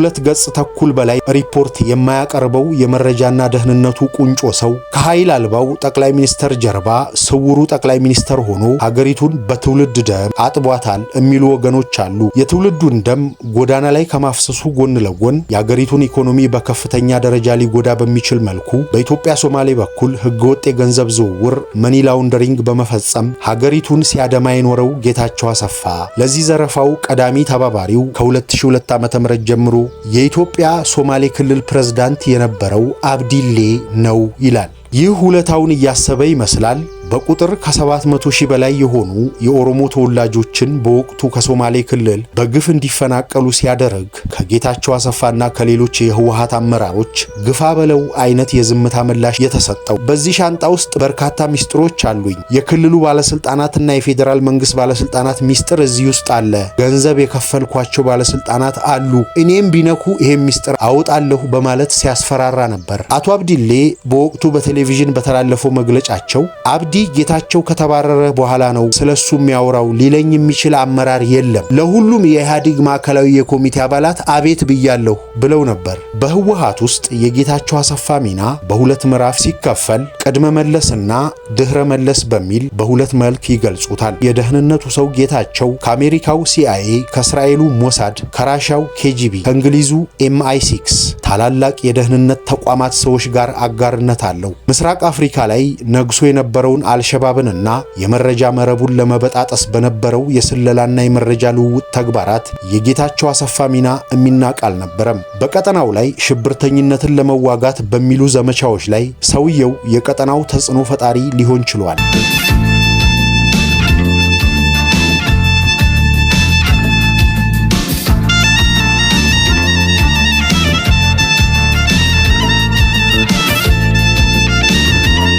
ከ2 ገጽ ተኩል በላይ ሪፖርት የማያቀርበው የመረጃና ደህንነቱ ቁንጮ ሰው ከኃይል አልባው ጠቅላይ ሚኒስተር ጀርባ ስውሩ ጠቅላይ ሚኒስተር ሆኖ ሀገሪቱን በትውልድ ደም አጥቧታል የሚሉ ወገኖች አሉ። የትውልዱን ደም ጎዳና ላይ ከማፍሰሱ ጎን ለጎን የሀገሪቱን ኢኮኖሚ በከፍተኛ ደረጃ ሊጎዳ በሚችል መልኩ በኢትዮጵያ ሶማሌ በኩል ህገወጥ የገንዘብ ዝውውር መኒ ላውንደሪንግ በመፈጸም ሀገሪቱን ሲያደማ የኖረው ጌታቸው አሰፋ ለዚህ ዘረፋው ቀዳሚ ተባባሪው ከ2002 ዓ.ም ጀምሮ የኢትዮጵያ ሶማሌ ክልል ፕሬዝዳንት የነበረው አብዲሌ ነው ይላል። ይህ ውለታውን እያሰበ ይመስላል በቁጥር ከ700 ሺህ በላይ የሆኑ የኦሮሞ ተወላጆችን በወቅቱ ከሶማሌ ክልል በግፍ እንዲፈናቀሉ ሲያደርግ ከጌታቸው አሰፋና ከሌሎች የህወሓት አመራሮች ግፋ በለው አይነት የዝምታ ምላሽ የተሰጠው። በዚህ ሻንጣ ውስጥ በርካታ ሚስጥሮች አሉኝ። የክልሉ ባለስልጣናትና የፌዴራል መንግስት ባለስልጣናት ሚስጥር እዚህ ውስጥ አለ። ገንዘብ የከፈልኳቸው ባለስልጣናት አሉ። እኔም ቢነኩ ይሄን ሚስጥር አውጣለሁ በማለት ሲያስፈራራ ነበር። አቶ አብዲሌ በወቅቱ በቴሌቪዥን በተላለፈው መግለጫቸው አብዲ ጌታቸው ከተባረረ በኋላ ነው ስለሱ የሚያወራው ሊለኝ የሚችል አመራር የለም፣ ለሁሉም የኢህአዴግ ማዕከላዊ የኮሚቴ አባላት አቤት ብያለሁ ብለው ነበር። በህወሓት ውስጥ የጌታቸው አሰፋ ሚና በሁለት ምዕራፍ ሲከፈል ቅድመ መለስና ድህረ መለስ በሚል በሁለት መልክ ይገልጹታል። የደህንነቱ ሰው ጌታቸው ከአሜሪካው ሲአይኤ፣ ከእስራኤሉ ሞሳድ፣ ከራሻው ኬጂቢ፣ ከእንግሊዙ MI6 ታላላቅ የደህንነት ተቋማት ሰዎች ጋር አጋርነት አለው። ምስራቅ አፍሪካ ላይ ነግሶ የነበረውን አልሸባብንና የመረጃ መረቡን ለመበጣጠስ በነበረው የስለላና የመረጃ ልውውጥ ተግባራት የጌታቸው አሰፋ ሚና የሚናቅ አልነበረም። በቀጠናው ላይ ሽብርተኝነትን ለመዋጋት በሚሉ ዘመቻዎች ላይ ሰውየው የቀጠናው ተጽዕኖ ፈጣሪ ሊሆን ችሏል።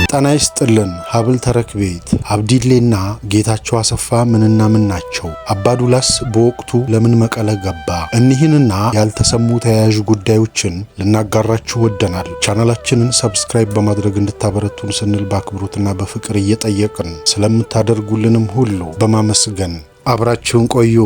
ጤና ይስጥልን። ሀብል ተረክቤት አብዲሌና ጌታቸው አሰፋ ምንና ምን ናቸው? አባዱላስ በወቅቱ ለምን መቀለ ገባ? እኒህንና ያልተሰሙ ተያያዥ ጉዳዮችን ልናጋራችሁ ወደናል። ቻናላችንን ሰብስክራይብ በማድረግ እንድታበረቱን ስንል በአክብሮትና በፍቅር እየጠየቅን ስለምታደርጉልንም ሁሉ በማመስገን አብራችሁን ቆዩ።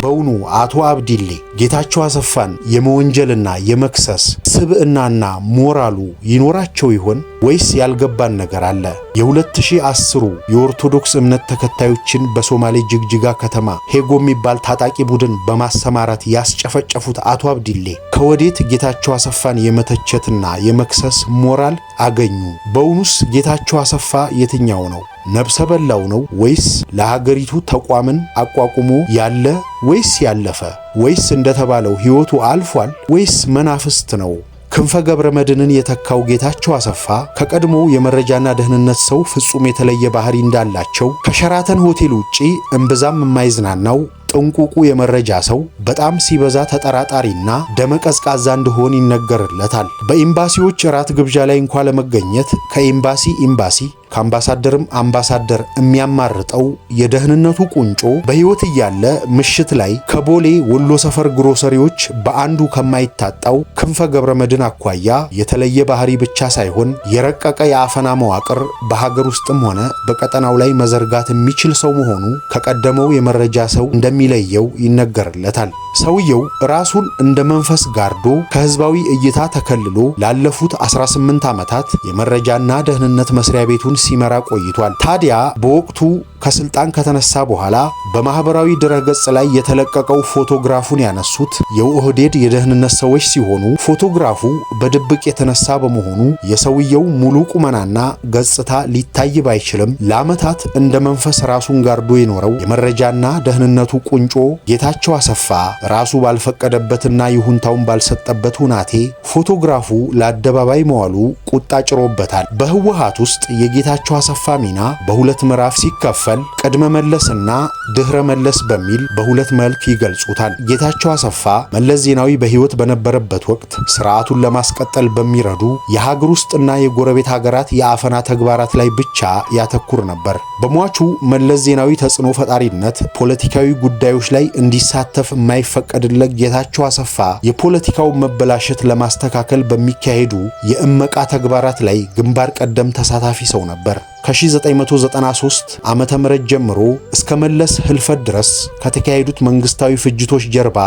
በውኑ አቶ አብዲሌ ጌታቸው አሰፋን የመወንጀልና የመክሰስ ስብዕናና ሞራሉ ይኖራቸው ይሆን ወይስ ያልገባን ነገር አለ? የ2010 የኦርቶዶክስ እምነት ተከታዮችን በሶማሌ ጅግጅጋ ከተማ ሄጎ የሚባል ታጣቂ ቡድን በማሰማራት ያስጨፈጨፉት አቶ አብዲሌ ከወዴት ጌታቸው አሰፋን የመተቸትና የመክሰስ ሞራል አገኙ? በውኑስ ጌታቸው አሰፋ የትኛው ነው? ነብሰ በላው ነው ወይስ ለሀገሪቱ ተቋምን አቋቁሞ ያለ ወይስ ያለፈ ወይስ እንደተባለው ሕይወቱ አልፏል ወይስ መናፍስት ነው? ክንፈ ገብረ መድንን የተካው ጌታቸው አሰፋ ከቀድሞው የመረጃና ደህንነት ሰው ፍጹም የተለየ ባህሪ እንዳላቸው ከሸራተን ሆቴል ውጪ እምብዛም የማይዝናናው ጥንቁቁ የመረጃ ሰው በጣም ሲበዛ ተጠራጣሪና ደመቀዝቃዛ እንደሆነ ይነገርለታል። በኤምባሲዎች ራት ግብዣ ላይ እንኳን ለመገኘት ከኤምባሲ ከአምባሳደርም አምባሳደር የሚያማርጠው የደህንነቱ ቁንጮ በሕይወት እያለ ምሽት ላይ ከቦሌ ወሎ ሰፈር ግሮሰሪዎች በአንዱ ከማይታጣው ክንፈ ገብረ መድን አኳያ የተለየ ባህሪ ብቻ ሳይሆን የረቀቀ የአፈና መዋቅር በሀገር ውስጥም ሆነ በቀጠናው ላይ መዘርጋት የሚችል ሰው መሆኑ ከቀደመው የመረጃ ሰው እንደሚለየው ይነገርለታል። ሰውየው ራሱን እንደ መንፈስ ጋርዶ ከህዝባዊ እይታ ተከልሎ ላለፉት 18 ዓመታት የመረጃና ደህንነት መስሪያ ቤቱን ሲመራ ቆይቷል። ታዲያ በወቅቱ ከስልጣን ከተነሳ በኋላ በማህበራዊ ድረገጽ ላይ የተለቀቀው ፎቶግራፉን ያነሱት የኦህዴድ የደህንነት ሰዎች ሲሆኑ ፎቶግራፉ በድብቅ የተነሳ በመሆኑ የሰውየው ሙሉ ቁመናና ገጽታ ሊታይ ባይችልም ለዓመታት እንደ መንፈስ ራሱን ጋርዶ የኖረው የመረጃና ደህንነቱ ቁንጮ ጌታቸው አሰፋ ራሱ ባልፈቀደበትና ይሁንታውን ባልሰጠበት ሁናቴ ፎቶግራፉ ለአደባባይ መዋሉ ቁጣ ጭሮበታል። በህወሓት ውስጥ የጌታቸው አሰፋ ሚና በሁለት ምዕራፍ ሲከፈል በመክፈል ቅድመ መለስና ድህረ መለስ በሚል በሁለት መልክ ይገልጹታል። ጌታቸው አሰፋ መለስ ዜናዊ በሕይወት በነበረበት ወቅት ስርዓቱን ለማስቀጠል በሚረዱ የሀገር ውስጥና የጎረቤት ሀገራት የአፈና ተግባራት ላይ ብቻ ያተኩር ነበር። በሟቹ መለስ ዜናዊ ተጽዕኖ ፈጣሪነት ፖለቲካዊ ጉዳዮች ላይ እንዲሳተፍ የማይፈቀድለት ጌታቸው አሰፋ የፖለቲካው መበላሸት ለማስተካከል በሚካሄዱ የእመቃ ተግባራት ላይ ግንባር ቀደም ተሳታፊ ሰው ነበር። ከ1993 ዓመተ ምህረት ጀምሮ እስከ መለስ ህልፈት ድረስ ከተካሄዱት መንግስታዊ ፍጅቶች ጀርባ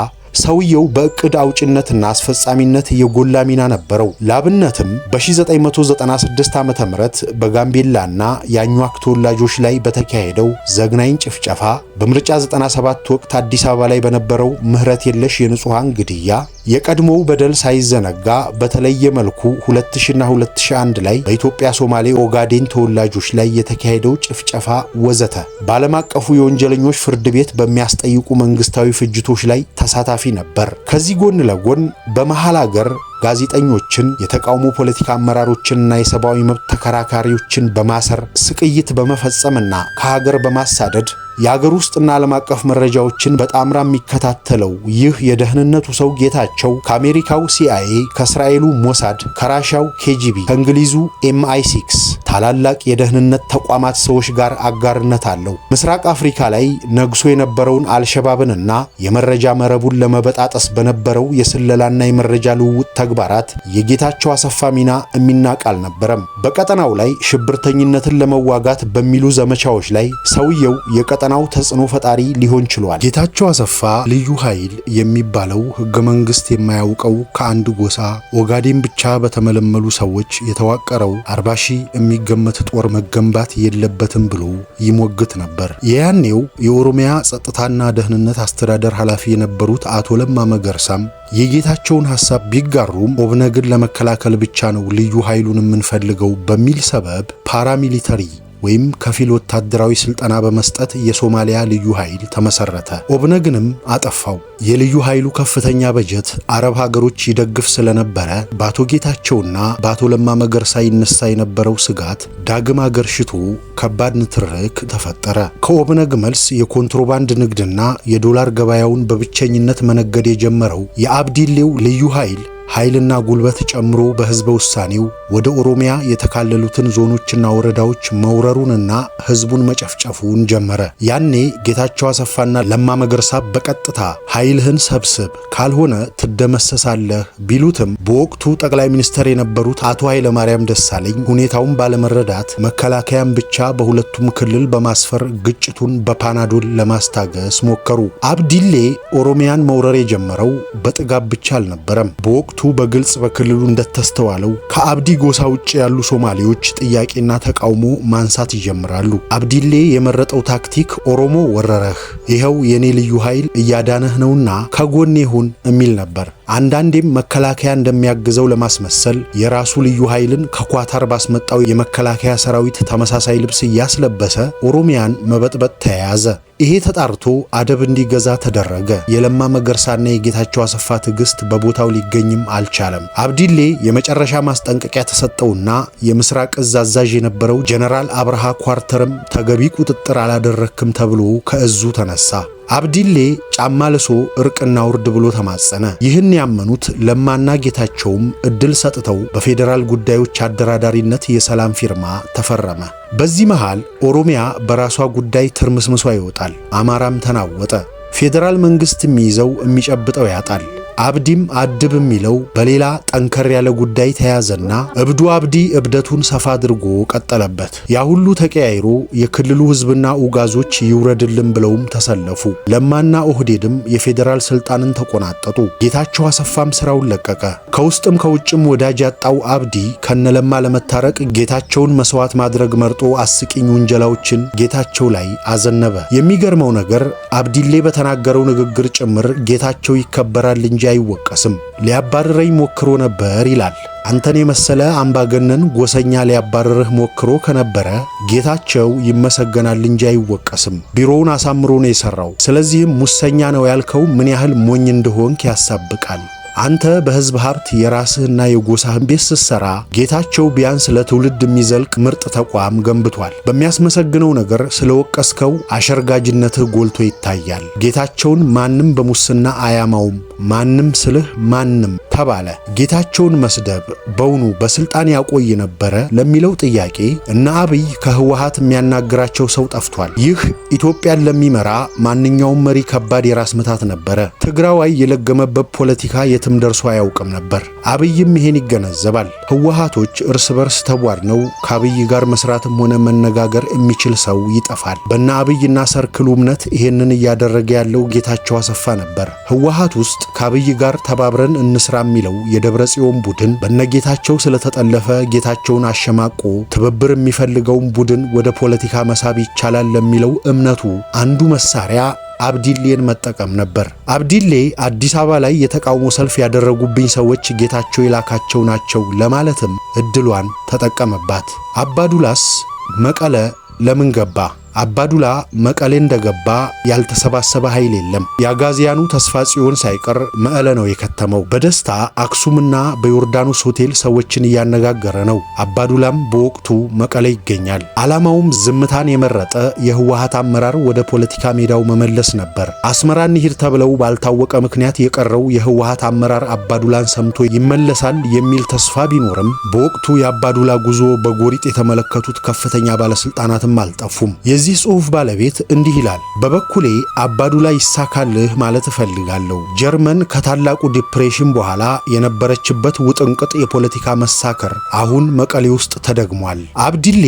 ሰውየው በእቅድ አውጭነትና አስፈጻሚነት የጎላ ሚና ነበረው። ላብነትም በ1996 ዓመተ ምህረት በጋምቤላና የአኟክ ተወላጆች ላይ በተካሄደው ዘግናኝ ጭፍጨፋ፣ በምርጫ 97 ወቅት አዲስ አበባ ላይ በነበረው ምህረት የለሽ የንጹሃን ግድያ፣ የቀድሞው በደል ሳይዘነጋ በተለየ መልኩ 2000ና 2001 ላይ በኢትዮጵያ ሶማሌ ኦጋዴን ተወላጆች ላይ የተካሄደው ጭፍጨፋ ወዘተ በዓለም አቀፉ የወንጀለኞች ፍርድ ቤት በሚያስጠይቁ መንግስታዊ ፍጅቶች ላይ ተሳታፊ ነበር። ከዚህ ጎን ለጎን በመሃል አገር ጋዜጠኞችን፣ የተቃውሞ ፖለቲካ አመራሮችንና የሰብአዊ መብት ተከራካሪዎችን በማሰር ስቅይት በመፈጸምና ከሀገር በማሳደድ የሀገር ውስጥና ዓለም አቀፍ መረጃዎችን በጣምራ የሚከታተለው ይህ የደህንነቱ ሰው ጌታቸው ከአሜሪካው ሲአይኤ፣ ከእስራኤሉ ሞሳድ፣ ከራሻው ኬጂቢ፣ ከእንግሊዙ MI6 ታላላቅ የደህንነት ተቋማት ሰዎች ጋር አጋርነት አለው። ምስራቅ አፍሪካ ላይ ነግሶ የነበረውን አልሸባብንና የመረጃ መረቡን ለመበጣጠስ በነበረው የስለላና የመረጃ ልውውጥ ተግባራት የጌታቸው አሰፋ ሚና የሚናቅ አልነበረም። በቀጠናው ላይ ሽብርተኝነትን ለመዋጋት በሚሉ ዘመቻዎች ላይ ሰውየው የቀጠናው ተጽዕኖ ፈጣሪ ሊሆን ችሏል። ጌታቸው አሰፋ ልዩ ኃይል የሚባለው ህገ መንግስት የማያውቀው ከአንድ ጎሳ ኦጋዴን ብቻ በተመለመሉ ሰዎች የተዋቀረው 40 ሺህ የሚገመት ጦር መገንባት የለበትም ብሎ ይሞግት ነበር። የያኔው የኦሮሚያ ጸጥታና ደህንነት አስተዳደር ኃላፊ የነበሩት አቶ ለማ መገርሳም የጌታቸውን ሐሳብ ቢጋሩም ኦብነግን ለመከላከል ብቻ ነው ልዩ ኃይሉን የምንፈልገው በሚል ሰበብ ፓራሚሊተሪ ወይም ከፊል ወታደራዊ ስልጠና በመስጠት የሶማሊያ ልዩ ኃይል ተመሰረተ። ኦብነግንም አጠፋው። የልዩ ኃይሉ ከፍተኛ በጀት አረብ ሀገሮች ይደግፍ ስለነበረ በአቶ ጌታቸውና በአቶ ለማ መገርሳ ይነሳ የነበረው ስጋት ዳግም አገርሽቶ ከባድ ንትርክ ተፈጠረ። ከኦብነግ መልስ የኮንትሮባንድ ንግድና የዶላር ገበያውን በብቸኝነት መነገድ የጀመረው የአብዲሌው ልዩ ኃይልና ጉልበት ጨምሮ በህዝበ ውሳኔው ወደ ኦሮሚያ የተካለሉትን ዞኖችና ወረዳዎች መውረሩንና ህዝቡን መጨፍጨፉን ጀመረ። ያኔ ጌታቸው አሰፋና ለማ መገርሳ በቀጥታ ኃይልህን ሰብስብ ካልሆነ ትደመሰሳለህ ቢሉትም በወቅቱ ጠቅላይ ሚኒስትር የነበሩት አቶ ኃይለ ማርያም ደሳለኝ ሁኔታውን ባለመረዳት መከላከያን ብቻ በሁለቱም ክልል በማስፈር ግጭቱን በፓናዶል ለማስታገስ ሞከሩ። አብዲሌ ኦሮሚያን መውረር የጀመረው በጥጋብ ብቻ አልነበረም። በወቅቱ በግልጽ በክልሉ እንደተስተዋለው ከአብዲ ጎሳ ውጭ ያሉ ሶማሌዎች ጥያቄና ተቃውሞ ማንሳት ይጀምራሉ። አብዲሌ የመረጠው ታክቲክ ኦሮሞ ወረረህ፣ ይኸው የኔ ልዩ ኃይል እያዳነህ ነውና ከጎኔ ሁን የሚል ነበር። አንዳንዴም መከላከያ እንደሚያግዘው ለማስመሰል የራሱ ልዩ ኃይልን ከኳታር ባስመጣው የመከላከያ ሰራዊት ተመሳሳይ ልብስ እያስለበሰ ኦሮሚያን መበጥበጥ ተያያዘ። ይሄ ተጣርቶ አደብ እንዲገዛ ተደረገ። የለማ መገርሳና የጌታቸው አሰፋ ትዕግስት በቦታው ሊገኝም አልቻለም። አብዲሌ የመጨረሻ ማስጠንቀቂያ ተሰጠውና የምስራቅ እዝ አዛዥ የነበረው ጀነራል አብርሃ ኳርተርም ተገቢ ቁጥጥር አላደረክም ተብሎ ከእዙ ተነሳ። አብዲሌ ጫማ ልሶ እርቅና ውርድ ብሎ ተማጸነ። ይህን ያመኑት ለማና ጌታቸውም እድል ሰጥተው በፌዴራል ጉዳዮች አደራዳሪነት የሰላም ፊርማ ተፈረመ። በዚህ መሃል ኦሮሚያ በራሷ ጉዳይ ትርምስምሷ ይወጣል። አማራም ተናወጠ። ፌዴራል መንግስት የሚይዘው የሚጨብጠው ያጣል። አብዲም አድብ የሚለው በሌላ ጠንከር ያለ ጉዳይ ተያዘና እብዱ አብዲ እብደቱን ሰፋ አድርጎ ቀጠለበት። ያ ሁሉ ተቀያይሮ የክልሉ ህዝብና ኡጋዞች ይውረድልን ብለውም ተሰለፉ። ለማና ኦህዴድም የፌዴራል ስልጣንን ተቆናጠጡ። ጌታቸው አሰፋም ስራውን ለቀቀ። ከውስጥም ከውጭም ወዳጅ ያጣው አብዲ ከነለማ ለመታረቅ ጌታቸውን መስዋዕት ማድረግ መርጦ አስቂኝ ውንጀላዎችን ጌታቸው ላይ አዘነበ። የሚገርመው ነገር አብዲሌ በተናገረው ንግግር ጭምር ጌታቸው ይከበራል እንጂ አይወቀስም። ሊያባርረኝ ሞክሮ ነበር ይላል። አንተን የመሰለ አምባገነን ጎሰኛ ሊያባርርህ ሞክሮ ከነበረ ጌታቸው ይመሰገናል እንጂ አይወቀስም። ቢሮውን አሳምሮ ነው የሰራው። ስለዚህም ሙሰኛ ነው ያልከው ምን ያህል ሞኝ እንደሆንክ ያሳብቃል። አንተ በህዝብ ሀብት የራስህና የጎሳህን ቤት ስትሰራ ጌታቸው ቢያንስ ለትውልድ የሚዘልቅ ምርጥ ተቋም ገንብቷል። በሚያስመሰግነው ነገር ስለወቀስከው አሸርጋጅነትህ ጎልቶ ይታያል። ጌታቸውን ማንም በሙስና አያማውም፣ ማንም ስልህ ማንም ተባለ። ጌታቸውን መስደብ በውኑ በስልጣን ያቆይ ነበረ ለሚለው ጥያቄ እነ አብይ ከህወሓት የሚያናግራቸው ሰው ጠፍቷል። ይህ ኢትዮጵያን ለሚመራ ማንኛውም መሪ ከባድ የራስ ምታት ነበረ። ትግራዋይ የለገመበት ፖለቲካ የትም ደርሶ አያውቅም ነበር። አብይም ይሄን ይገነዘባል። ህወሓቶች እርስ በርስ ተቧድነው ከአብይ ጋር መስራትም ሆነ መነጋገር የሚችል ሰው ይጠፋል። በእነ አብይና ሰርክሉ እምነት ይሄንን እያደረገ ያለው ጌታቸው አሰፋ ነበር። ህወሓት ውስጥ ከአብይ ጋር ተባብረን እንስራ የሚለው የደብረ ጽዮን ቡድን በነጌታቸው ስለተጠለፈ ጌታቸውን አሸማቆ ትብብር የሚፈልገውን ቡድን ወደ ፖለቲካ መሳብ ይቻላል ለሚለው እምነቱ አንዱ መሳሪያ አብዲሌን መጠቀም ነበር። አብዲሌ አዲስ አበባ ላይ የተቃውሞ ሰልፍ ያደረጉብኝ ሰዎች ጌታቸው የላካቸው ናቸው ለማለትም እድሏን ተጠቀመባት። አባዱላስ መቀለ ለምን ገባ? አባዱላ መቀሌ እንደገባ ያልተሰባሰበ ኃይል የለም። የአጋዚያኑ ተስፋ ጽዮን ሳይቀር መቀለ ነው የከተመው። በደስታ አክሱምና በዮርዳኖስ ሆቴል ሰዎችን እያነጋገረ ነው። አባዱላም በወቅቱ መቀሌ ይገኛል። ዓላማውም ዝምታን የመረጠ የህወሓት አመራር ወደ ፖለቲካ ሜዳው መመለስ ነበር። አስመራ እንሂድ ተብለው ባልታወቀ ምክንያት የቀረው የህወሓት አመራር አባዱላን ሰምቶ ይመለሳል የሚል ተስፋ ቢኖርም በወቅቱ የአባዱላ ጉዞ በጎሪጥ የተመለከቱት ከፍተኛ ባለስልጣናትም አልጠፉም። የዚህ ጽሑፍ ባለቤት እንዲህ ይላል። በበኩሌ አባዱላ ይሳካልህ ማለት እፈልጋለሁ። ጀርመን ከታላቁ ዲፕሬሽን በኋላ የነበረችበት ውጥንቅጥ የፖለቲካ መሳከር አሁን መቀሌ ውስጥ ተደግሟል። አብዲሌ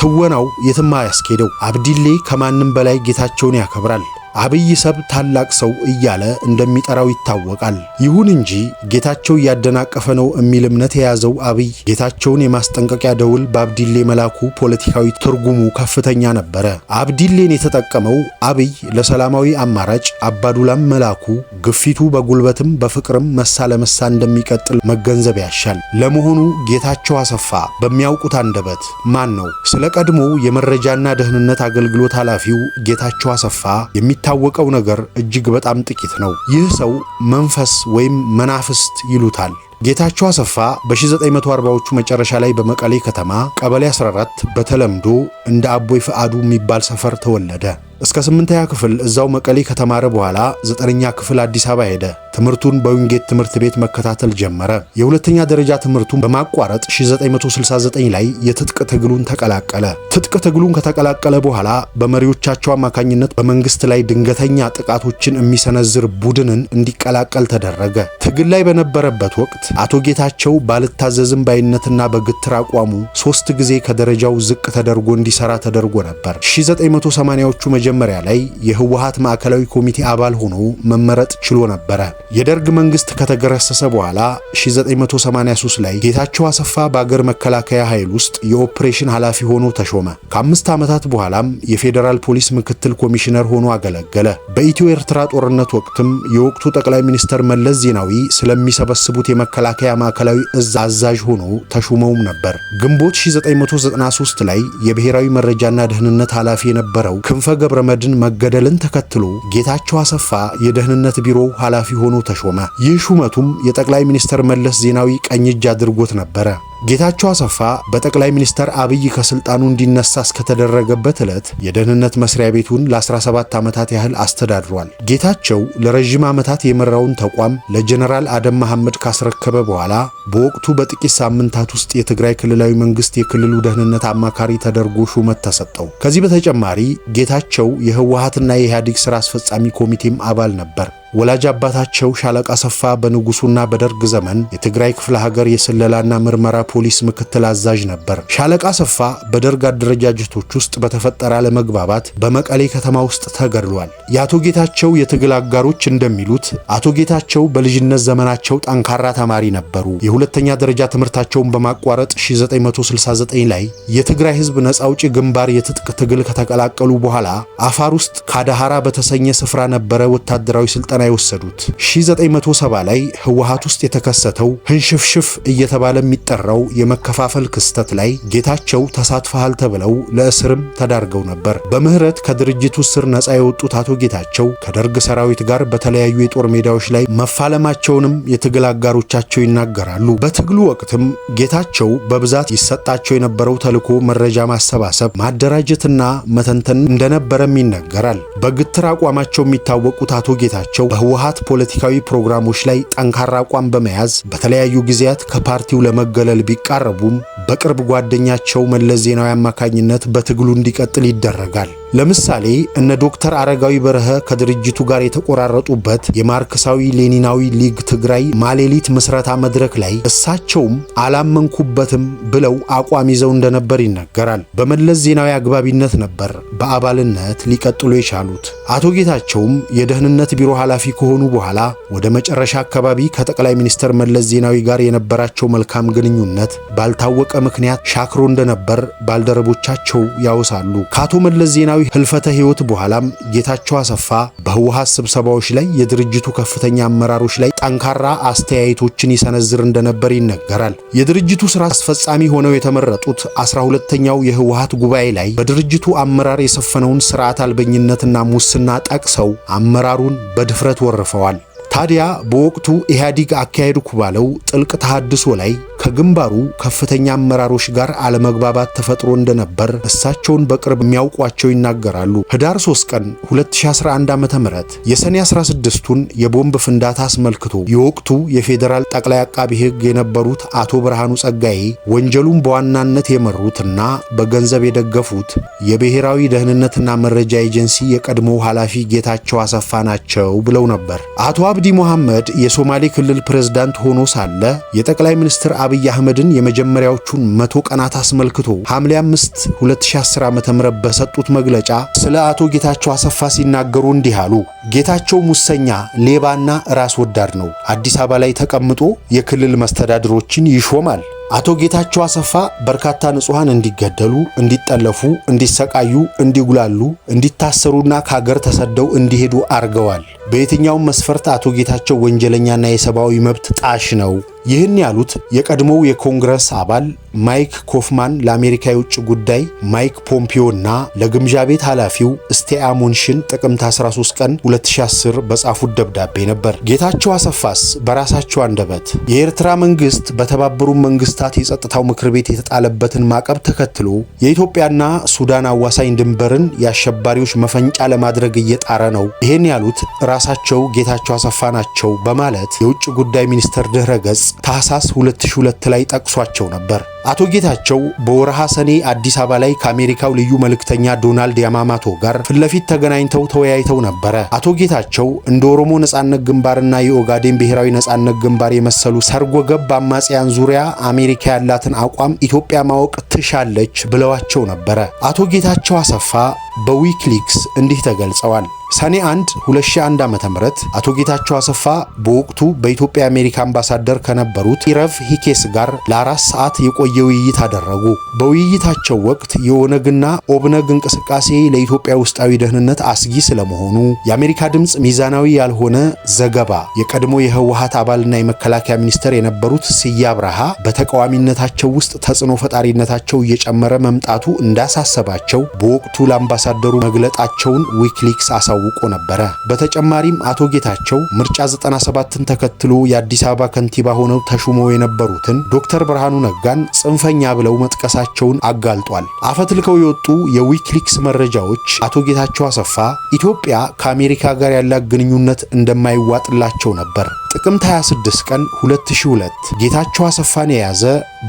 ትወናው የትም አያስኬደው። አብዲሌ ከማንም በላይ ጌታቸውን ያከብራል። አብይ ሰብ ታላቅ ሰው እያለ እንደሚጠራው ይታወቃል። ይሁን እንጂ ጌታቸው እያደናቀፈ ነው የሚል እምነት የያዘው አብይ ጌታቸውን የማስጠንቀቂያ ደውል በአብዲሌ መላኩ ፖለቲካዊ ትርጉሙ ከፍተኛ ነበረ። አብዲሌን የተጠቀመው አብይ ለሰላማዊ አማራጭ አባዱላም መላኩ ግፊቱ በጉልበትም በፍቅርም መሳ ለመሳ እንደሚቀጥል መገንዘብ ያሻል። ለመሆኑ ጌታቸው አሰፋ በሚያውቁት አንደበት ማን ነው? ስለ ቀድሞ የመረጃና ደህንነት አገልግሎት ኃላፊው ጌታቸው አሰፋ የሚታወቀው ነገር እጅግ በጣም ጥቂት ነው። ይህ ሰው መንፈስ ወይም መናፍስት ይሉታል። ጌታቸው አሰፋ በ1940ዎቹ መጨረሻ ላይ በመቀሌ ከተማ ቀበሌ 14 በተለምዶ እንደ አቦይ ፈአዱ የሚባል ሰፈር ተወለደ። እስከ 8ኛ ክፍል እዛው መቀሌ ከተማረ በኋላ 9ኛ ክፍል አዲስ አበባ ሄደ። ትምህርቱን በዊንጌት ትምህርት ቤት መከታተል ጀመረ። የሁለተኛ ደረጃ ትምህርቱን በማቋረጥ 1969 ላይ የትጥቅ ትግሉን ተቀላቀለ። ትጥቅ ትግሉን ከተቀላቀለ በኋላ በመሪዎቻቸው አማካኝነት በመንግስት ላይ ድንገተኛ ጥቃቶችን የሚሰነዝር ቡድንን እንዲቀላቀል ተደረገ። ትግል ላይ በነበረበት ወቅት አቶ ጌታቸው ባልታዘዝም ባይነትና በግትር አቋሙ 3 ጊዜ ከደረጃው ዝቅ ተደርጎ እንዲሰራ ተደርጎ ነበር። 1980ዎቹ መጀመሪያ ላይ የህወሓት ማዕከላዊ ኮሚቴ አባል ሆኖ መመረጥ ችሎ ነበረ። የደርግ መንግስት ከተገረሰሰ በኋላ 1983 ላይ ጌታቸው አሰፋ በአገር መከላከያ ኃይል ውስጥ የኦፕሬሽን ኃላፊ ሆኖ ተሾመ። ከ5 ዓመታት በኋላም የፌዴራል ፖሊስ ምክትል ኮሚሽነር ሆኖ አገለገለ። በኢትዮ ኤርትራ ጦርነት ወቅትም የወቅቱ ጠቅላይ ሚኒስተር መለስ ዜናዊ ስለሚሰበስቡት የመከላከያ ማዕከላዊ እዝ አዛዥ ሆኖ ተሾመውም ነበር። ግንቦት 1993 ላይ የብሔራዊ መረጃና ደህንነት ኃላፊ የነበረው ክንፈ ገብረመድህን መገደልን ተከትሎ ጌታቸው አሰፋ የደህንነት ቢሮ ኃላፊ ሆኖ ተሾመ። ይህ ሹመቱም የጠቅላይ ሚኒስተር መለስ ዜናዊ ቀኝ እጅ አድርጎት ነበረ። ጌታቸው አሰፋ በጠቅላይ ሚኒስተር አብይ ከስልጣኑ እንዲነሳ እስከተደረገበት ዕለት የደህንነት መስሪያ ቤቱን ለ17 ዓመታት ያህል አስተዳድሯል። ጌታቸው ለረጅም ዓመታት የመራውን ተቋም ለጀነራል አደም መሐመድ ካስረከበ በኋላ በወቅቱ በጥቂት ሳምንታት ውስጥ የትግራይ ክልላዊ መንግስት የክልሉ ደህንነት አማካሪ ተደርጎ ሹመት ተሰጠው። ከዚህ በተጨማሪ ጌታቸው የህወሓትና የኢህአዴግ ሥራ አስፈጻሚ ኮሚቴም አባል ነበር። ወላጅ አባታቸው ሻለቃ አሰፋ በንጉሱና በደርግ ዘመን የትግራይ ክፍለ ሀገር የስለላና ምርመራ ፖሊስ ምክትል አዛዥ ነበር። ሻለቃ አሰፋ በደርግ አደረጃጀቶች ውስጥ በተፈጠረ አለመግባባት በመቀሌ ከተማ ውስጥ ተገድሏል። የአቶ ጌታቸው የትግል አጋሮች እንደሚሉት አቶ ጌታቸው በልጅነት ዘመናቸው ጠንካራ ተማሪ ነበሩ። የሁለተኛ ደረጃ ትምህርታቸውን በማቋረጥ 1969 ላይ የትግራይ ህዝብ ነጻ አውጪ ግንባር የትጥቅ ትግል ከተቀላቀሉ በኋላ አፋር ውስጥ ካዳሃራ በተሰኘ ስፍራ ነበረ ወታደራዊ ስልጠና ስልጠና የወሰዱት። 1970 ላይ ህወሓት ውስጥ የተከሰተው ህንሽፍሽፍ እየተባለ የሚጠራው የመከፋፈል ክስተት ላይ ጌታቸው ተሳትፈዋል ተብለው ለእስርም ተዳርገው ነበር። በምህረት ከድርጅቱ ስር ነፃ የወጡት አቶ ጌታቸው ከደርግ ሰራዊት ጋር በተለያዩ የጦር ሜዳዎች ላይ መፋለማቸውንም የትግል አጋሮቻቸው ይናገራሉ። በትግሉ ወቅትም ጌታቸው በብዛት ይሰጣቸው የነበረው ተልዕኮ መረጃ ማሰባሰብ፣ ማደራጀትና መተንተን እንደነበረም ይነገራል። በግትር አቋማቸው የሚታወቁት አቶ ጌታቸው በህወሓት ፖለቲካዊ ፕሮግራሞች ላይ ጠንካራ አቋም በመያዝ በተለያዩ ጊዜያት ከፓርቲው ለመገለል ቢቃረቡም በቅርብ ጓደኛቸው መለስ ዜናዊ አማካኝነት በትግሉ እንዲቀጥል ይደረጋል። ለምሳሌ እነ ዶክተር አረጋዊ በረሀ ከድርጅቱ ጋር የተቆራረጡበት የማርክሳዊ ሌኒናዊ ሊግ ትግራይ ማሌሊት ምስረታ መድረክ ላይ እሳቸውም አላመንኩበትም ብለው አቋም ይዘው እንደነበር ይነገራል። በመለስ ዜናዊ አግባቢነት ነበር በአባልነት ሊቀጥሉ የቻሉት። አቶ ጌታቸውም የደህንነት ቢሮ ኃላፊ ከሆኑ በኋላ ወደ መጨረሻ አካባቢ ከጠቅላይ ሚኒስትር መለስ ዜናዊ ጋር የነበራቸው መልካም ግንኙነት ባልታወቀ ምክንያት ሻክሮ እንደነበር ባልደረቦቻቸው ያወሳሉ። ከአቶ መለስ ዜናዊ ህልፈተ ህይወት በኋላም ጌታቸው አሰፋ በህወሓት ስብሰባዎች ላይ የድርጅቱ ከፍተኛ አመራሮች ላይ ጠንካራ አስተያየቶችን ይሰነዝር እንደነበር ይነገራል። የድርጅቱ ስራ አስፈጻሚ ሆነው የተመረጡት 12ኛው የህወሓት ጉባኤ ላይ በድርጅቱ አመራር የሰፈነውን ስርዓት አልበኝነትና ሙስና ጠቅሰው አመራሩን በድፍረት ወርፈዋል። ታዲያ በወቅቱ ኢህአዲግ አካሄድኩ ባለው ጥልቅ ተሐድሶ ላይ ከግንባሩ ከፍተኛ አመራሮች ጋር አለመግባባት ተፈጥሮ እንደነበር እሳቸውን በቅርብ የሚያውቋቸው ይናገራሉ። ህዳር 3 ቀን 2011 ዓ.ም የሰኔ 16ቱን የቦምብ ፍንዳታ አስመልክቶ የወቅቱ የፌዴራል ጠቅላይ አቃቢ ህግ የነበሩት አቶ ብርሃኑ ጸጋዬ ወንጀሉን በዋናነት የመሩትና በገንዘብ የደገፉት የብሔራዊ ደህንነትና መረጃ ኤጀንሲ የቀድሞ ኃላፊ ጌታቸው አሰፋ ናቸው ብለው ነበር። አቶ አብዲ መሐመድ የሶማሌ ክልል ፕሬዝዳንት ሆኖ ሳለ የጠቅላይ ሚኒስትር አብይ አህመድን የመጀመሪያዎቹን 100 ቀናት አስመልክቶ ሐምሌ 5 2010 ዓ.ም በሰጡት መግለጫ ስለ አቶ ጌታቸው አሰፋ ሲናገሩ እንዲህ አሉ። ጌታቸው ሙሰኛ፣ ሌባና ራስ ወዳድ ነው። አዲስ አበባ ላይ ተቀምጦ የክልል መስተዳድሮችን ይሾማል። አቶ ጌታቸው አሰፋ በርካታ ንጹሃን እንዲገደሉ፣ እንዲጠለፉ፣ እንዲሰቃዩ፣ እንዲጉላሉ፣ እንዲታሰሩና ከሀገር ተሰደው እንዲሄዱ አርገዋል። በየትኛውም መስፈርት አቶ ጌታቸው ወንጀለኛና የሰብአዊ መብት ጣሽ ነው። ይህን ያሉት የቀድሞው የኮንግረስ አባል ማይክ ኮፍማን ለአሜሪካ የውጭ ጉዳይ ማይክ ፖምፒዮና ለግምጃ ቤት ኃላፊው ስቴአ ሙንሽን ጥቅምት 13 ቀን 2010 በጻፉት ደብዳቤ ነበር። ጌታቸው አሰፋስ በራሳቸው አንደበት የኤርትራ መንግስት በተባበሩት መንግስታት የጸጥታው ምክር ቤት የተጣለበትን ማዕቀብ ተከትሎ የኢትዮጵያና ሱዳን አዋሳኝ ድንበርን የአሸባሪዎች መፈንጫ ለማድረግ እየጣረ ነው። ይህን ያሉት ራሳቸው ጌታቸው አሰፋ ናቸው በማለት የውጭ ጉዳይ ሚኒስቴር ድህረ ገጽ ታህሳስ 2002 ላይ ጠቅሷቸው ነበር። አቶ ጌታቸው በወርሃ ሰኔ አዲስ አበባ ላይ ከአሜሪካው ልዩ መልእክተኛ ዶናልድ ያማማቶ ጋር ፊትለፊት ተገናኝተው ተወያይተው ነበረ። አቶ ጌታቸው እንደ ኦሮሞ ነጻነት ግንባርና የኦጋዴን ብሔራዊ ነጻነት ግንባር የመሰሉ ሰርጎ ገብ አማጽያን ዙሪያ አሜሪካ ያላትን አቋም ኢትዮጵያ ማወቅ ትሻለች ብለዋቸው ነበረ። አቶ ጌታቸው አሰፋ በዊኪሊክስ እንዲህ ተገልጸዋል። ሰኔ 1 2001 ዓ.ም አቶ ጌታቸው አሰፋ በወቅቱ በኢትዮጵያ አሜሪካ አምባሳደር ከነበሩት ኢረቭ ሂኬስ ጋር ለ4 ሰዓት የቆየ ውይይት አደረጉ። በውይይታቸው ወቅት የኦነግና ኦብነግ እንቅስቃሴ ለኢትዮጵያ ውስጣዊ ደህንነት አስጊ ስለመሆኑ የአሜሪካ ድምፅ ሚዛናዊ ያልሆነ ዘገባ የቀድሞ የህወሓት አባልና የመከላከያ ሚኒስትር የነበሩት ስዬ አብርሃ በተቃዋሚነታቸው ውስጥ ተጽዕኖ ፈጣሪነታቸው እየጨመረ መምጣቱ እንዳሳሰባቸው በወቅቱ ለአምባሳደሩ መግለጣቸውን ዊኪሊክስ አሳውቆ ነበረ። በተጨማሪም አቶ ጌታቸው ምርጫ 97ን ተከትሎ የአዲስ አበባ ከንቲባ ሆነው ተሹመው የነበሩትን ዶክተር ብርሃኑ ነጋን ጽንፈኛ ብለው መጥቀሳቸውን አጋልጧል። አፈትልከው የወጡ የዊኪሊክስ መረጃዎች አቶ ጌታቸው አሰፋ ኢትዮጵያ ከአሜሪካ ጋር ያላት ግንኙነት እንደማይዋጥላቸው ነበር። ጥቅምት 26 ቀን 2002 ጌታቸው አሰፋን የያዘ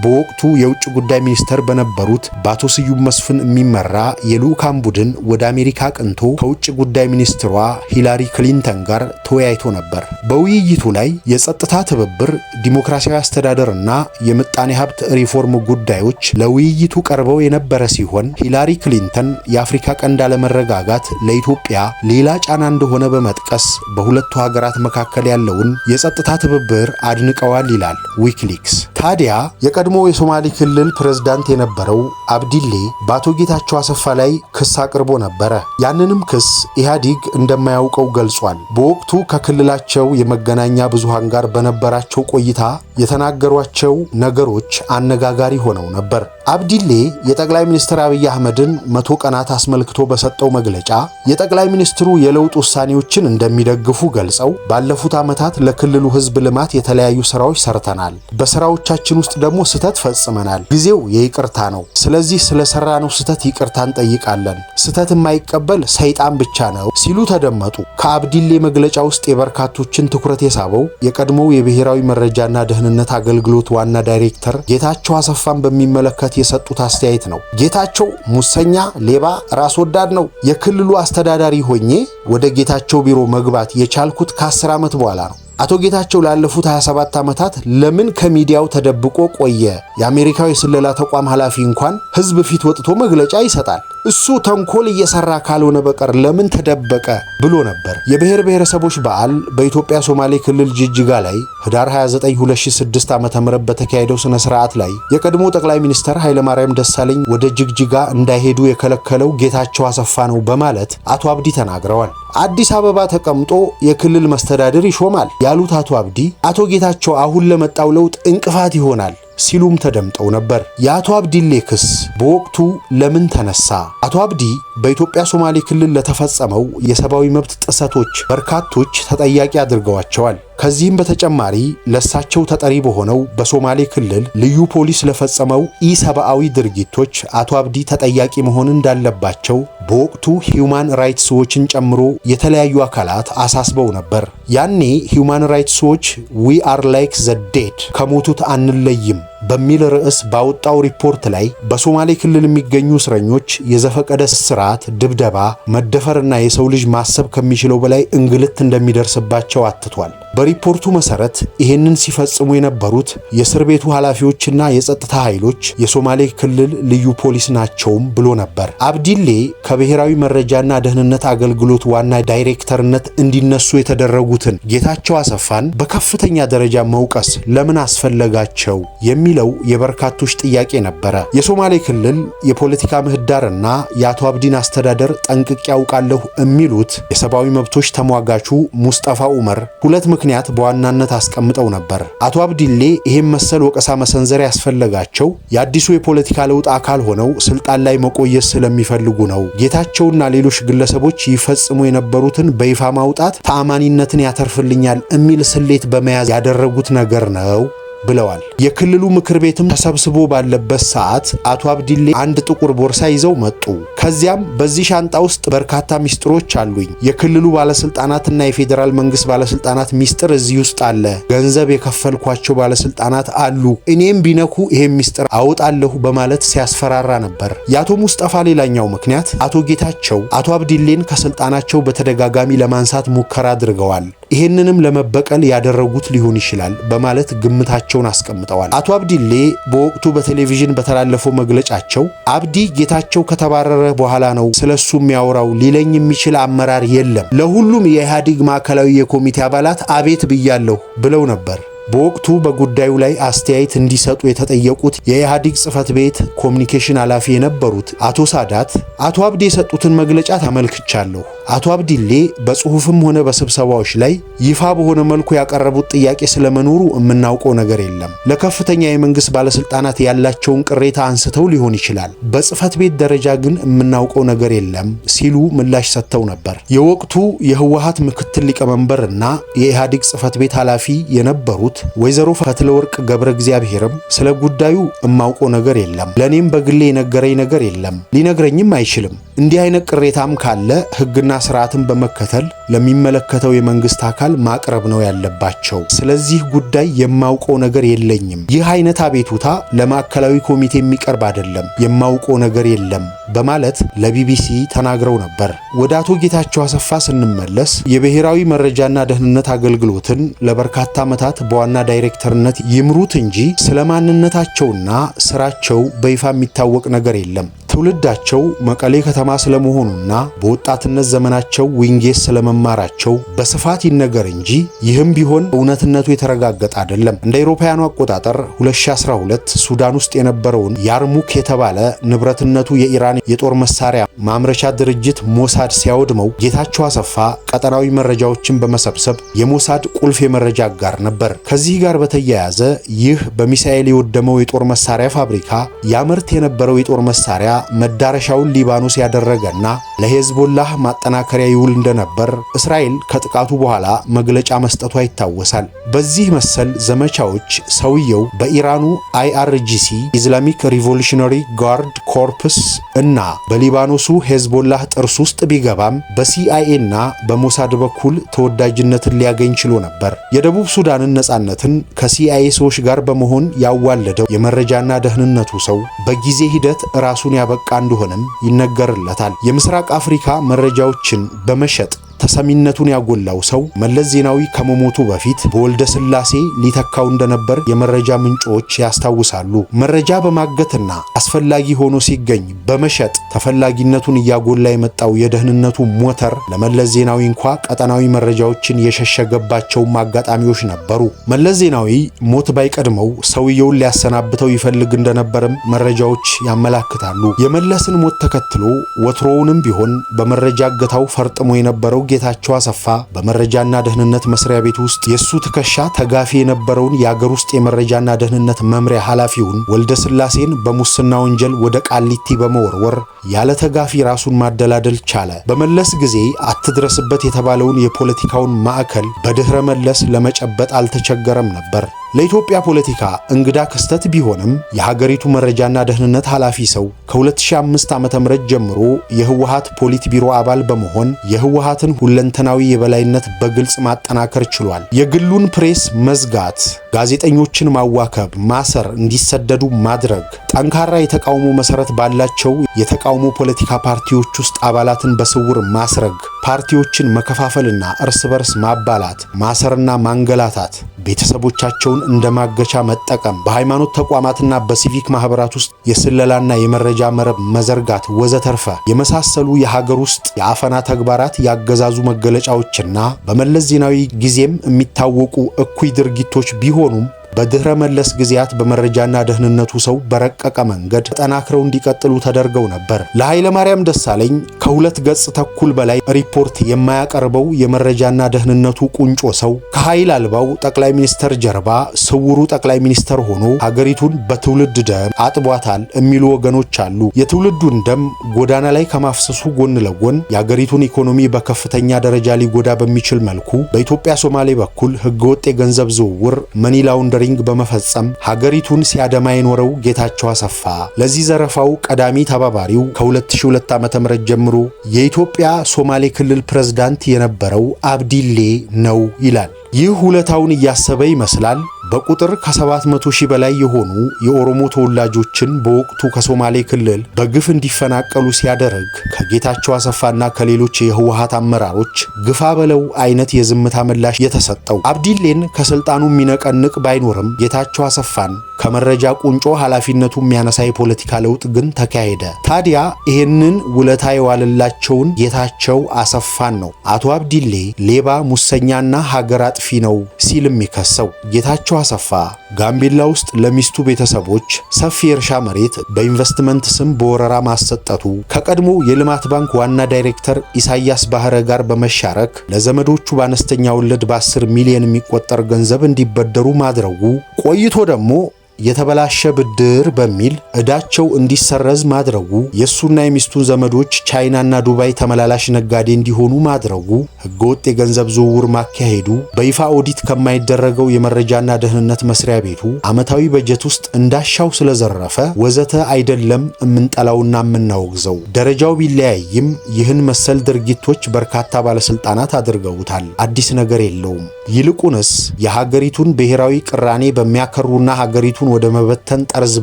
በወቅቱ የውጭ ጉዳይ ሚኒስተር በነበሩት በአቶ ስዩም መስፍን የሚመራ የልዑካን ቡድን ወደ አሜሪካ አቅንቶ ከውጭ ጉዳይ ሚኒስትሯ ሂላሪ ክሊንተን ጋር ተወያይቶ ነበር። በውይይቱ ላይ የጸጥታ ትብብር፣ ዲሞክራሲያዊ አስተዳደርና የምጣኔ ሀብት ሪፎርም ጉዳዮች ለውይይቱ ቀርበው የነበረ ሲሆን ሂላሪ ክሊንተን የአፍሪካ ቀንድ አለመረጋጋት ለኢትዮጵያ ሌላ ጫና እንደሆነ በመጥቀስ በሁለቱ ሀገራት መካከል ያለውን የጸጥታ ትብብር አድንቀዋል ይላል ዊኪሊክስ። ታዲያ የቀድሞ የሶማሌ ክልል ፕሬዝዳንት የነበረው አብዲሌ በአቶ ጌታቸው አሰፋ ላይ ክስ አቅርቦ ነበረ። ያንንም ክስ ኢህአዲግ እንደማያውቀው ገልጿል። በወቅቱ ከክልላቸው የመገናኛ ብዙሃን ጋር በነበራቸው ቆይታ የተናገሯቸው ነገሮች አነጋጋሪ ሆነው ነበር። አብዲሌ የጠቅላይ ሚኒስትር አብይ አህመድን 100 ቀናት አስመልክቶ በሰጠው መግለጫ የጠቅላይ ሚኒስትሩ የለውጥ ውሳኔዎችን እንደሚደግፉ ገልጸው ባለፉት ዓመታት ለክልሉ ሕዝብ ልማት የተለያዩ ስራዎች ሰርተናል፣ በስራዎቻችን ውስጥ ደግሞ ስህተት ፈጽመናል፣ ጊዜው የይቅርታ ነው፣ ስለዚህ ስለሰራነው ስህተት ይቅርታ እንጠይቃለን፣ ስህተት የማይቀበል ሰይጣን ብቻ ነው ሲሉ ተደመጡ። ከአብዲሌ መግለጫ ውስጥ የበርካቶችን ትኩረት የሳበው የቀድሞው የብሔራዊ መረጃና ደህንነት አገልግሎት ዋና ዳይሬክተር ጌታቸው አሰፋን በሚመለከት የሰጡት አስተያየት ነው። ጌታቸው ሙሰኛ፣ ሌባ፣ ራስ ወዳድ ነው። የክልሉ አስተዳዳሪ ሆኜ ወደ ጌታቸው ቢሮ መግባት የቻልኩት ከ10 ዓመት በኋላ ነው። አቶ ጌታቸው ላለፉት 27 ዓመታት ለምን ከሚዲያው ተደብቆ ቆየ? የአሜሪካው የስለላ ተቋም ኃላፊ እንኳን ህዝብ ፊት ወጥቶ መግለጫ ይሰጣል። እሱ ተንኮል እየሰራ ካልሆነ በቀር ለምን ተደበቀ ብሎ ነበር። የብሔር ብሔረሰቦች በዓል በኢትዮጵያ ሶማሌ ክልል ጅጅጋ ላይ ህዳር 29 2006 ዓ.ም በተካሄደው ስነ ስርዓት ላይ የቀድሞ ጠቅላይ ሚኒስትር ኃይለማርያም ደሳለኝ ወደ ጅግጅጋ እንዳይሄዱ የከለከለው ጌታቸው አሰፋ ነው በማለት አቶ አብዲ ተናግረዋል። አዲስ አበባ ተቀምጦ የክልል መስተዳድር ይሾማል ያሉት አቶ አብዲ አቶ ጌታቸው አሁን ለመጣው ለውጥ እንቅፋት ይሆናል ሲሉም ተደምጠው ነበር። የአቶ አብዲሌ ክስ በወቅቱ ለምን ተነሳ? አቶ አብዲ በኢትዮጵያ ሶማሌ ክልል ለተፈጸመው የሰብአዊ መብት ጥሰቶች በርካቶች ተጠያቂ አድርገዋቸዋል። ከዚህም በተጨማሪ ለሳቸው ተጠሪ በሆነው በሶማሌ ክልል ልዩ ፖሊስ ለፈጸመው ኢሰብአዊ ድርጊቶች አቶ አብዲ ተጠያቂ መሆን እንዳለባቸው በወቅቱ ሂዩማን ራይትስ ዎችን ጨምሮ የተለያዩ አካላት አሳስበው ነበር። ያኔ ሂዩማን ራይትስ ዎች ዊ አር ላይክ ዘ ዴድ ከሞቱት አንለይም በሚል ርዕስ ባወጣው ሪፖርት ላይ በሶማሌ ክልል የሚገኙ እስረኞች የዘፈቀደ ስርዓት፣ ድብደባ፣ መደፈርና የሰው ልጅ ማሰብ ከሚችለው በላይ እንግልት እንደሚደርስባቸው አትቷል። በሪፖርቱ መሰረት ይህንን ሲፈጽሙ የነበሩት የእስር ቤቱ ኃላፊዎችና የጸጥታ ኃይሎች የሶማሌ ክልል ልዩ ፖሊስ ናቸውም ብሎ ነበር። አብዲሌ ከብሔራዊ መረጃና ደህንነት አገልግሎት ዋና ዳይሬክተርነት እንዲነሱ የተደረጉትን ጌታቸው አሰፋን በከፍተኛ ደረጃ መውቀስ ለምን አስፈለጋቸው የሚለው የበርካቶች ጥያቄ ነበረ። የሶማሌ ክልል የፖለቲካ ምህዳርና የአቶ አብዲን አስተዳደር ጠንቅቄ ያውቃለሁ የሚሉት የሰብአዊ መብቶች ተሟጋቹ ሙስጠፋ ኡመር ሁለት ምክንያት በዋናነት አስቀምጠው ነበር። አቶ አብዲሌ ይሄን መሰል ወቀሳ መሰንዘር ያስፈለጋቸው የአዲሱ የፖለቲካ ለውጥ አካል ሆነው ስልጣን ላይ መቆየት ስለሚፈልጉ ነው። ጌታቸውና ሌሎች ግለሰቦች ይፈጽሙ የነበሩትን በይፋ ማውጣት ተአማኒነትን ያተርፍልኛል የሚል ስሌት በመያዝ ያደረጉት ነገር ነው ብለዋል። የክልሉ ምክር ቤትም ተሰብስቦ ባለበት ሰዓት አቶ አብዲሌ አንድ ጥቁር ቦርሳ ይዘው መጡ። ከዚያም በዚህ ሻንጣ ውስጥ በርካታ ሚስጥሮች አሉኝ፣ የክልሉ ባለስልጣናትና የፌዴራል መንግስት ባለስልጣናት ሚስጥር እዚህ ውስጥ አለ፣ ገንዘብ የከፈልኳቸው ባለስልጣናት አሉ፣ እኔም ቢነኩ ይሄን ሚስጥር አውጣለሁ በማለት ሲያስፈራራ ነበር። የአቶ ሙስጠፋ ሌላኛው ምክንያት አቶ ጌታቸው አቶ አብዲሌን ከስልጣናቸው በተደጋጋሚ ለማንሳት ሙከራ አድርገዋል፣ ይሄንንም ለመበቀል ያደረጉት ሊሆን ይችላል በማለት ግምታቸውን አስቀምጠዋል። አቶ አብዲሌ በወቅቱ በቴሌቪዥን በተላለፈው መግለጫቸው አብዲ ጌታቸው ከተባረረ በኋላ ነው ስለሱ የሚያወራው፣ ሊለኝ የሚችል አመራር የለም፣ ለሁሉም የኢህአዴግ ማዕከላዊ የኮሚቴ አባላት አቤት ብያለሁ ብለው ነበር። በወቅቱ በጉዳዩ ላይ አስተያየት እንዲሰጡ የተጠየቁት የኢህአዴግ ጽህፈት ቤት ኮሚኒኬሽን ኃላፊ የነበሩት አቶ ሳዳት አቶ አብዲ የሰጡትን መግለጫ ተመልክቻለሁ። አቶ አብዲሌ በጽሁፍም ሆነ በስብሰባዎች ላይ ይፋ በሆነ መልኩ ያቀረቡት ጥያቄ ስለመኖሩ የምናውቀው ነገር የለም። ለከፍተኛ የመንግስት ባለስልጣናት ያላቸውን ቅሬታ አንስተው ሊሆን ይችላል። በጽህፈት ቤት ደረጃ ግን የምናውቀው ነገር የለም ሲሉ ምላሽ ሰጥተው ነበር። የወቅቱ የህወሓት ምክትል ሊቀመንበር እና የኢህአዴግ ጽህፈት ቤት ኃላፊ የነበሩት ወይዘሮ ፈትለወርቅ ገብረ እግዚአብሔርም ስለ ጉዳዩ የማውቀው ነገር የለም፣ ለኔም በግሌ የነገረኝ ነገር የለም፣ ሊነግረኝም አይችልም። እንዲህ አይነት ቅሬታም ካለ ህግና ስርዓትን በመከተል ለሚመለከተው የመንግስት አካል ማቅረብ ነው ያለባቸው። ስለዚህ ጉዳይ የማውቀው ነገር የለኝም፣ ይህ አይነት አቤቱታ ለማዕከላዊ ኮሚቴ የሚቀርብ አይደለም፣ የማውቀው ነገር የለም በማለት ለቢቢሲ ተናግረው ነበር። ወደ አቶ ጌታቸው አሰፋ ስንመለስ የብሔራዊ መረጃና ደህንነት አገልግሎትን ለበርካታ ዓመታት በዋና ዳይሬክተርነት ይምሩት እንጂ ስለማንነታቸውና ስራቸው በይፋ የሚታወቅ ነገር የለም። ትውልዳቸው መቀሌ ከተማ ስለመሆኑና በወጣትነት ዘመናቸው ዊንጌት ስለመማራቸው በስፋት ይነገር እንጂ ይህም ቢሆን እውነትነቱ የተረጋገጠ አይደለም። እንደ አውሮፓውያኑ አቆጣጠር 2012 ሱዳን ውስጥ የነበረውን ያርሙክ የተባለ ንብረትነቱ የኢራን የጦር መሳሪያ ማምረቻ ድርጅት ሞሳድ ሲያወድመው ጌታቸው አሰፋ ቀጠናዊ መረጃዎችን በመሰብሰብ የሞሳድ ቁልፍ የመረጃ አጋር ነበር። ከዚህ ጋር በተያያዘ ይህ በሚሳኤል የወደመው የጦር መሳሪያ ፋብሪካ ያመርት የነበረው የጦር መሳሪያ መዳረሻውን ሊባኖስ ያደረገና ለሄዝቦላህ ማጠናከሪያ ይውል እንደነበር እስራኤል ከጥቃቱ በኋላ መግለጫ መስጠቷ ይታወሳል። በዚህ መሰል ዘመቻዎች ሰውየው በኢራኑ IRGC ኢስላሚክ ሪቮሉሽነሪ ጋርድ ኮርፕስ እና በሊባኖሱ ሄዝቦላህ ጥርስ ውስጥ ቢገባም በሲአይኤ እና በሞሳድ በኩል ተወዳጅነትን ሊያገኝ ችሎ ነበር። የደቡብ ሱዳንን ነጻነትን ከሲአይኤ ሰዎች ጋር በመሆን ያዋለደው የመረጃና ደህንነቱ ሰው በጊዜ ሂደት ራሱን ያበቃ እንደሆነም ይነገርለታል። የምስራቅ አፍሪካ መረጃዎችን በመሸጥ ተሰሚነቱን ያጎላው ሰው መለስ ዜናዊ ከመሞቱ በፊት በወልደ ስላሴ ሊተካው እንደነበር የመረጃ ምንጮች ያስታውሳሉ። መረጃ በማገትና አስፈላጊ ሆኖ ሲገኝ በመሸጥ ተፈላጊነቱን እያጎላ የመጣው የደህንነቱ ሞተር ለመለስ ዜናዊ እንኳ ቀጠናዊ መረጃዎችን የሸሸገባቸውም አጋጣሚዎች ነበሩ። መለስ ዜናዊ ሞት ባይቀድመው ሰውየውን ሊያሰናብተው ይፈልግ እንደነበርም መረጃዎች ያመላክታሉ። የመለስን ሞት ተከትሎ ወትሮውንም ቢሆን በመረጃ እገታው ፈርጥሞ የነበረው ጌታቸው አሰፋ በመረጃና ደህንነት መስሪያ ቤት ውስጥ የሱ ትከሻ ተጋፊ የነበረውን የአገር ውስጥ የመረጃና ደህንነት መምሪያ ኃላፊውን ወልደ ስላሴን በሙስና ወንጀል ወደ ቃሊቲ በመወርወር ያለ ተጋፊ ራሱን ማደላደል ቻለ። በመለስ ጊዜ አትድረስበት የተባለውን የፖለቲካውን ማዕከል በድህረ መለስ ለመጨበጥ አልተቸገረም ነበር። ለኢትዮጵያ ፖለቲካ እንግዳ ክስተት ቢሆንም የሀገሪቱ መረጃና ደህንነት ኃላፊ ሰው ከ2005 ዓ.ም ጀምሮ የህወሓት ፖሊት ቢሮ አባል በመሆን የህወሓትን ሁለንተናዊ የበላይነት በግልጽ ማጠናከር ችሏል። የግሉን ፕሬስ መዝጋት፣ ጋዜጠኞችን ማዋከብ፣ ማሰር፣ እንዲሰደዱ ማድረግ፣ ጠንካራ የተቃውሞ መሰረት ባላቸው የተቃውሞ ፖለቲካ ፓርቲዎች ውስጥ አባላትን በስውር ማስረግ፣ ፓርቲዎችን መከፋፈልና እርስ በርስ ማባላት፣ ማሰርና ማንገላታት፣ ቤተሰቦቻቸውን እንደማገቻ መጠቀም፣ በሃይማኖት ተቋማትና በሲቪክ ማህበራት ውስጥ የስለላና የመረጃ መረብ መዘርጋት ወዘተርፈ የመሳሰሉ የሀገር ውስጥ የአፈና ተግባራት ያገዛዙ መገለጫዎችና በመለስ ዜናዊ ጊዜም የሚታወቁ እኩይ ድርጊቶች ቢሆኑም በድህረ መለስ ጊዜያት በመረጃና ደህንነቱ ሰው በረቀቀ መንገድ ተጠናክረው እንዲቀጥሉ ተደርገው ነበር። ለኃይለ ማርያም ደሳለኝ ከ2 ገጽ ተኩል በላይ ሪፖርት የማያቀርበው የመረጃና ደህንነቱ ቁንጮ ሰው ከኃይል አልባው ጠቅላይ ሚኒስተር ጀርባ ስውሩ ጠቅላይ ሚኒስተር ሆኖ ሀገሪቱን በትውልድ ደም አጥቧታል የሚሉ ወገኖች አሉ። የትውልዱን ደም ጎዳና ላይ ከማፍሰሱ ጎን ለጎን የሀገሪቱን ኢኮኖሚ በከፍተኛ ደረጃ ሊጎዳ በሚችል መልኩ በኢትዮጵያ ሶማሌ በኩል ህገወጥ የገንዘብ ዝውውር መኒ ላውንደሪንግ በመፈጸም ሀገሪቱን ሲያደማ የኖረው ጌታቸው አሰፋ ለዚህ ዘረፋው ቀዳሚ ተባባሪው ከ2002 ዓ.ም ጀምሮ የኢትዮጵያ ሶማሌ ክልል ፕሬዝዳንት የነበረው አብዲሌ ነው ይላል። ይህ ውለታውን እያሰበ ይመስላል በቁጥር ከ700 ሺህ በላይ የሆኑ የኦሮሞ ተወላጆችን በወቅቱ ከሶማሌ ክልል በግፍ እንዲፈናቀሉ ሲያደርግ ከጌታቸው አሰፋና ከሌሎች የህወሓት አመራሮች ግፋ በለው አይነት የዝምታ ምላሽ የተሰጠው። አብዲሌን ከስልጣኑ የሚነቀንቅ ባይኖርም ጌታቸው አሰፋን ከመረጃ ቁንጮ ኃላፊነቱ የሚያነሳ የፖለቲካ ለውጥ ግን ተካሄደ። ታዲያ ይህንን ውለታ የዋለላቸውን ጌታቸው አሰፋን ነው አቶ አብዲሌ ሌባ፣ ሙሰኛና ሀገር አጥፊ ነው ሲል የሚከሰው። ጌታቸው አሰፋ ጋምቤላ ውስጥ ለሚስቱ ቤተሰቦች ሰፊ የእርሻ መሬት በኢንቨስትመንት ስም በወረራ ማሰጠቱ፣ ከቀድሞ የልማት ባንክ ዋና ዳይሬክተር ኢሳያስ ባህረ ጋር በመሻረክ ለዘመዶቹ በአነስተኛ ወለድ በ10 ሚሊዮን የሚቆጠር ገንዘብ እንዲበደሩ ማድረጉ፣ ቆይቶ ደግሞ የተበላሸ ብድር በሚል ዕዳቸው እንዲሰረዝ ማድረጉ፣ የሱና የሚስቱን ዘመዶች ቻይናና ዱባይ ተመላላሽ ነጋዴ እንዲሆኑ ማድረጉ፣ ህገወጥ የገንዘብ ዝውውር ማካሄዱ፣ በይፋ ኦዲት ከማይደረገው የመረጃና ደህንነት መስሪያ ቤቱ ዓመታዊ በጀት ውስጥ እንዳሻው ስለዘረፈ ወዘተ አይደለም እምንጠላውና እምናወግዘው። ደረጃው ቢለያይም ይህን መሰል ድርጊቶች በርካታ ባለስልጣናት አድርገውታል። አዲስ ነገር የለውም። ይልቁንስ የሀገሪቱን ብሔራዊ ቅራኔ በሚያከሩና ሀገሪቱን ወደ መበተን ጠርዝ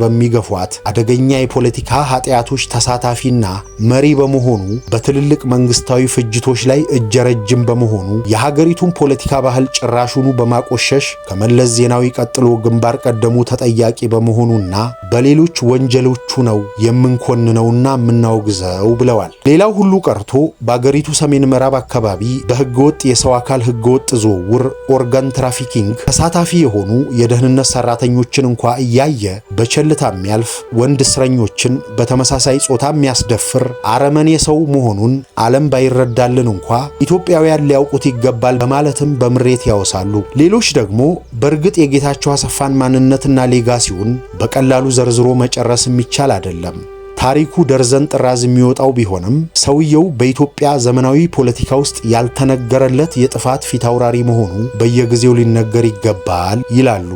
በሚገፏት አደገኛ የፖለቲካ ኃጢያቶች ተሳታፊና መሪ በመሆኑ በትልልቅ መንግስታዊ ፍጅቶች ላይ እጀ ረጅም በመሆኑ የሀገሪቱን ፖለቲካ ባህል ጭራሹኑ በማቆሸሽ ከመለስ ዜናዊ ቀጥሎ ግንባር ቀደሙ ተጠያቂ በመሆኑና በሌሎች ወንጀሎቹ ነው የምንኮንነውና የምናወግዘው ብለዋል። ሌላው ሁሉ ቀርቶ በአገሪቱ ሰሜን ምዕራብ አካባቢ በህገወጥ የሰው አካል ህገወጥ ዝውውር ኦርጋን ትራፊኪንግ ተሳታፊ የሆኑ የደህንነት ሰራተኞችን እንኳ እያየ በቸልታ የሚያልፍ ወንድ እስረኞችን በተመሳሳይ ጾታ የሚያስደፍር አረመኔ ሰው መሆኑን ዓለም ባይረዳልን እንኳ ኢትዮጵያውያን ሊያውቁት ይገባል በማለትም በምሬት ያወሳሉ። ሌሎች ደግሞ በእርግጥ የጌታቸው አሰፋን ማንነትና ሌጋሲውን በቀላሉ ዘርዝሮ መጨረስ የሚቻል አይደለም። ታሪኩ ደርዘን ጥራዝ የሚወጣው ቢሆንም ሰውየው በኢትዮጵያ ዘመናዊ ፖለቲካ ውስጥ ያልተነገረለት የጥፋት ፊት አውራሪ መሆኑ በየጊዜው ሊነገር ይገባል ይላሉ።